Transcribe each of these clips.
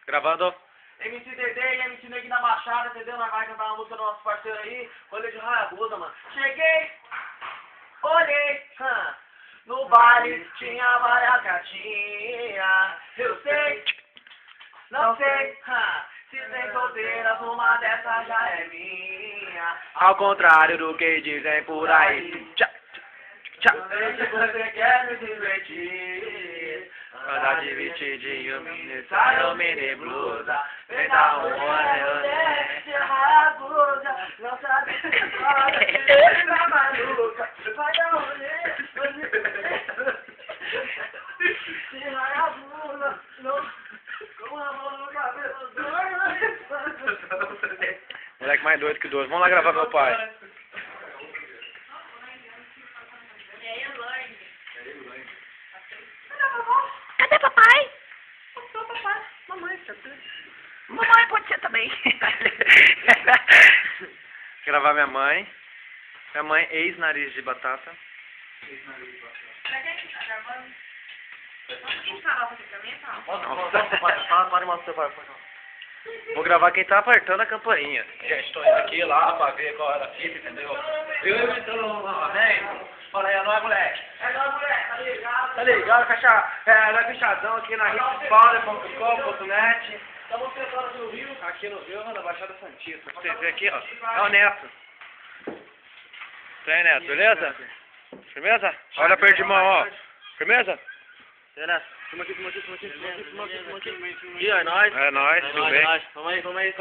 Gravando. MC Dedê e MC Neguinho na Baixada, entendeu? Nós vai cantar uma música do nosso parceiro aí, rolê de Rayabusa, mano. Cheguei, olhei, no baile tinha várias gatinhas. Eu sei, não sei, se tem solteiras, uma dessas já é minha. Ao contrário do que dizem por aí. Tchá, tchá. Se você quer me divertir, Anda de vestidinho, mini saia, mini blusa. Vem dar um olho, desce a Rayabusa, não sabe se roda, se tá maluca, vai dar um olhê, se Rayabusa, não, com a mão no cabelo, Moleque mais doido que dois. Vamos lá gravar meu pai. Cadê papai? Sou papai, mamãe, Mamãe pode ser também. Gravar minha mãe. Minha mãe, ex-nariz de batata. Pode mostrar, Vou gravar quem tá apertando a campainha. Gente, tô indo aqui lá pra ver qual era a fita, entendeu? Eu imitando uma velho. Fala aí, é nóis, moleque. É nóis, moleque, tá ligado? Tá ligado, nós fechadão aqui na hitspawner.com.net. Estamos sentados no Rio. Aqui no Rio, na Baixada Santista. Pra vocês verem aqui, ó. É o Neto. Tem, Neto, beleza? Firmeza? Olha perto de mão, ó. Firmeza? Beleza? Toma aqui. E aí, nós? É nóis, tudo bem. Vamos aí.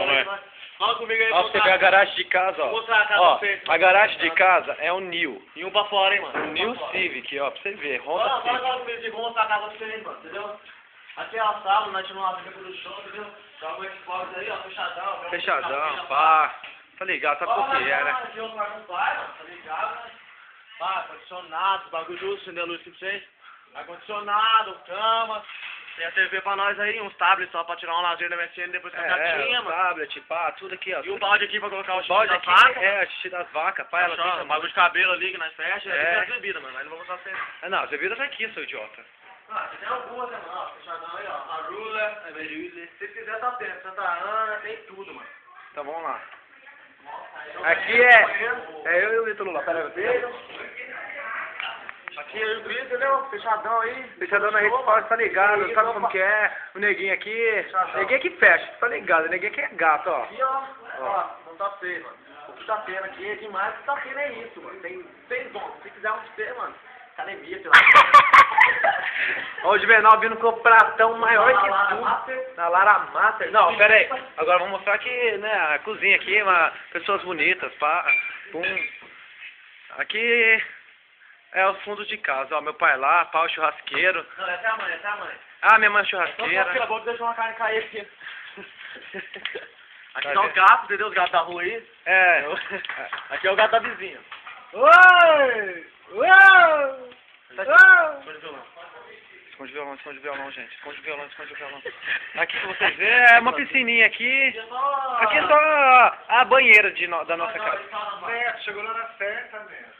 Fala comigo aí, ó, você vê a garagem de casa, ó. Vou mostrar a casa Ó, pra você. a garagem de casa é um New. E um pra fora, hein, mano? Um New Civic, ó, pra você ver. Honda Fala Civic. agora comigo, vou mostrar a casa pra vocês, mano, entendeu? Aqui é a sala, nós tiramos uma vida do show, entendeu? Joga o Xbox aí, ó, fechadão. Fechadão, pá. Tá ligado, sabe qual que é, né? Aqui é o quarto do pai, mano, tá ligado, né? Pá, ar-condicionado, bagulho justo, acendeu a luz aqui pra vocês. Ar-condicionado, cama. Tem a TV pra nós aí, uns tablets só pra tirar um lazer da MSN depois que a gatinha, mano. Tablet, pá, tudo aqui, ó. E o balde aqui pra colocar o xixi balde da aqui vaca. é xixi das vacas, pá, ela Só, fica... bagulho de cabelo ali que nós fecha, É. as bebidas, mano, mas não vou mostrar pra vocês. Ah, não, as bebidas tá aqui, seu idiota. Ah, tem algumas, né, mano? Ó, fechadão aí, ó. A Rula, a Berule. Se quiser, tá dentro. Santa Ana, tem tudo, mano. Então vamos lá. Aqui é eu e o Ítalo lá, pera aí. Aqui eu e o Brito, entendeu? Fechadão aí. Fechadão na rede forte, tá ligado, sabe como que é? O neguinho aqui, neguinho aqui fecha, tá ligado, o neguinho aqui é gato, ó. Aqui, ó. Ó, não tá feio, mano. O que tá tendo aqui é demais. O que tá tendo é isso, mano. Tem 6 dons. Se quiser um ser, mano. Academia, sei lá. Ó o Juvenal vindo com o pratão maior que tudo. Na Lara Master. Não, pera aí. Agora vamos mostrar aqui, né, a cozinha aqui, pessoas bonitas, pá. Pum. Aqui é os fundos de casa, ó. Meu pai lá, pau churrasqueiro. Não, essa é a mãe, Ah, minha mãe Então, filha, churrasqueira. vou deixar uma carne cair aqui. Aqui tá os gatos, entendeu? Os gatos da rua aí. É. Aqui é o gato da vizinha. Oi! Uou! Esconde o violão. Esconde o violão, gente. Esconde o violão. Aqui pra vocês verem, é uma piscininha aqui. Aqui é só a banheira da nossa casa. Chegou lá na festa, mesmo.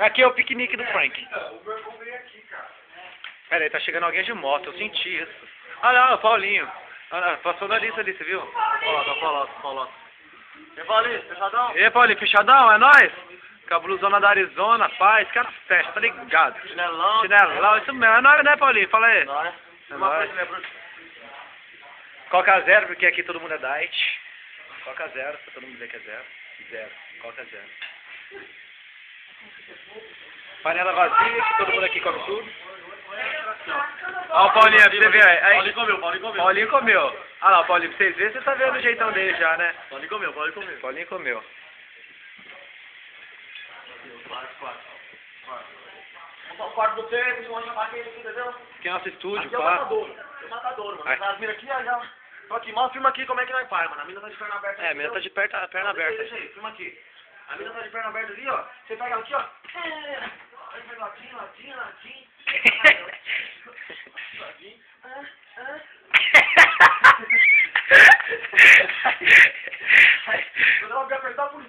Aqui é o piquenique do Frank. O meu irmão veio aqui, cara. Pera aí, tá chegando alguém de moto, eu senti isso. Ah não, o Paulinho. Ah, não, passou na lista ali, você viu? Paulo. E Paulinho, fechadão? E aí, Paulinho, fechadão, é nóis? Com a blusona da Arizona, paz, cara fecha, tá ligado? Chinelão, isso mesmo, é nóis, né, Paulinho? Fala aí. Nóis. É nóis. Coca zero, porque aqui todo mundo é diet. Coca zero, pra todo mundo dizer que é zero. Zero, Coca zero. Panela vazia, que todo mundo aqui come tudo. Ó o Paulinho, pra você ver aí. Paulinho comeu. Ah lá, Paulinho, pra vocês verem, você tá vendo o jeitão dele já, né? Paulinho comeu. Paulinho comeu. O quarto do tempo, vamos chamar aqui, entendeu? Aqui é nosso estúdio, Aqui é o pá. matador, mano. Ai. As minas aqui, ó, já. Tô aqui, mal filma aqui como é que nós faz, mano. A mina tá de perna aberta. É, a mina tá de perna aberta. Deixa aí, filma aqui. A mina tá de perna aberta ali, ó. Você pega ela aqui, ó. Aí vai ladinho. Quando ela me apertar, por...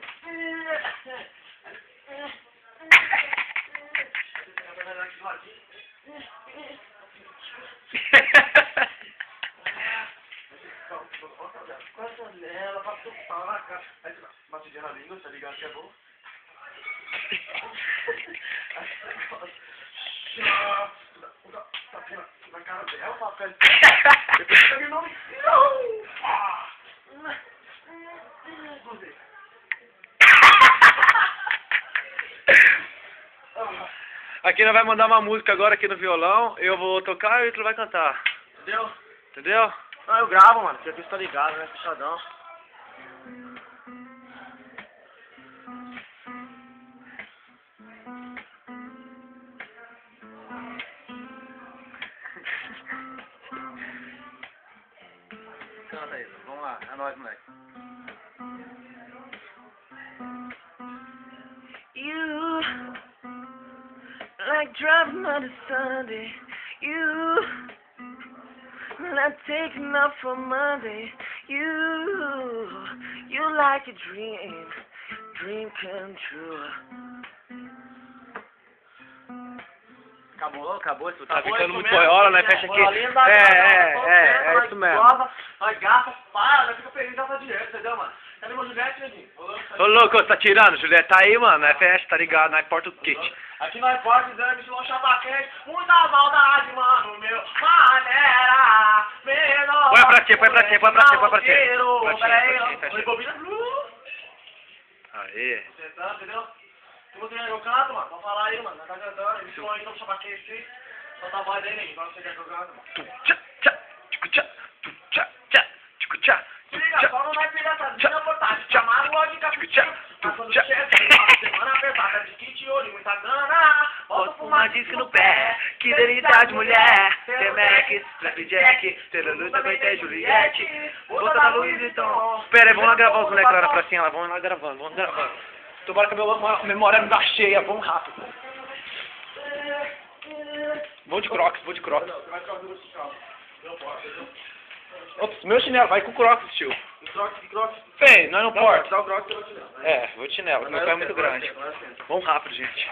panela pra tupar na cara. Aí você dá batidinha na língua, tá ligado que é bom? Na cara dela, papai. Depois você pega o nome. Aqui nós vai mandar uma música agora aqui no violão, eu vou tocar e o Ítalo vai cantar. Entendeu? Entendeu? Não, eu gravo, mano, porque aqui tá ligado, né? Fechadão. Canta aí, vamos lá, é nóis, moleque. You like driving on a Sunday. You not taking off for Monday. You like a dream come true. Acabou, isso tá Acabou ficando isso muito mesmo, boiola, né? né? Fecha aqui. Boiolinha da É isso mesmo. Nós gasta, para, nós fica feliz dessa dinheiro, entendeu, mano? Cadê meu Juliette, Neguinho? Ô louco, você tá tirando? Juliette tá aí, mano. É fecha, tá ligado? Nós porta o kit. Aqui nós pode dizer, me chama chabaquete, muita maldade, mano, meu. Maneira, menor. Põe pra ti. Peraí, Fecha. rebobina. Aê. Você tá, entendeu? Se você eu canto, mano, pode falar aí, mano. Nós tá cantando, me chama aí, então chabaquete aí. Solta a voz aí, Neguinho, pra você quer que eu canto, mano. Se liga, só não vai pegar essa vida por tarde. Chamaram o de capuchinho. Passando o chefe, semana pesada de kit, olho, muita grana. Posso fumar disco no pé, que delícia de mulher. Tem Mac, Flapjack, Celulu também tem Juliette. Bota da luz então. Pera aí, vamos lá gravar os moleques lá na pracinha lá. Vamos lá gravando. Tomara que a minha memória não dá cheia. Vamos rápido. Vou de crocs. Você vai ficar duro esse carro. Eu posso, entendeu? Ops, meu chinelo, vai com crocs, tio. Que crocs? Fei, nós não porta. Dá o crocs, eu vou te dar. É, vou de chinelo, meu pé é muito grande. Vamos rápido, gente.